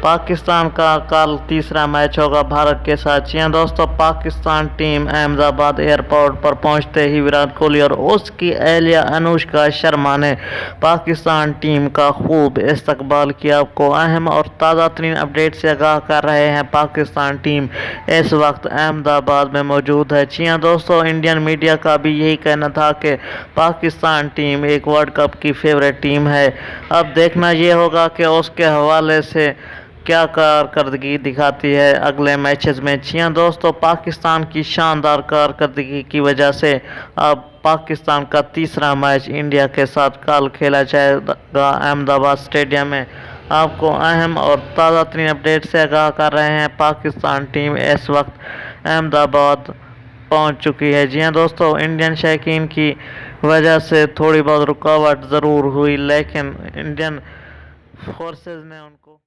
पाकिस्तान का कल तीसरा मैच होगा भारत के साथ। जी हाँ दोस्तों, पाकिस्तान टीम अहमदाबाद एयरपोर्ट पर पहुंचते ही विराट कोहली और उसकी अहलिया अनुष्का शर्मा ने पाकिस्तान टीम का खूब इस्तकबाल किया। आपको अहम और ताज़ा तरीन अपडेट से आगाह कर रहे हैं। पाकिस्तान टीम इस वक्त अहमदाबाद में मौजूद है। जी हाँ दोस्तों, इंडियन मीडिया का भी यही कहना था कि पाकिस्तान टीम एक वर्ल्ड कप की फेवरेट टीम है। अब देखना ये होगा कि उसके हवाले से क्या कारकर्दगी दिखाती है अगले मैचेस में। जी हाँ दोस्तों, पाकिस्तान की शानदार कारकर्दगी की वजह से अब पाकिस्तान का तीसरा मैच इंडिया के साथ कल खेला जाएगा अहमदाबाद स्टेडियम में। आपको अहम और ताज़ा तरीन अपडेट से आगाह कर रहे हैं। पाकिस्तान टीम इस वक्त अहमदाबाद पहुंच चुकी है। जी हाँ दोस्तों, इंडियन शौकीन की वजह से थोड़ी बहुत रुकावट ज़रूर हुई, लेकिन इंडियन फोर्सेस ने उनको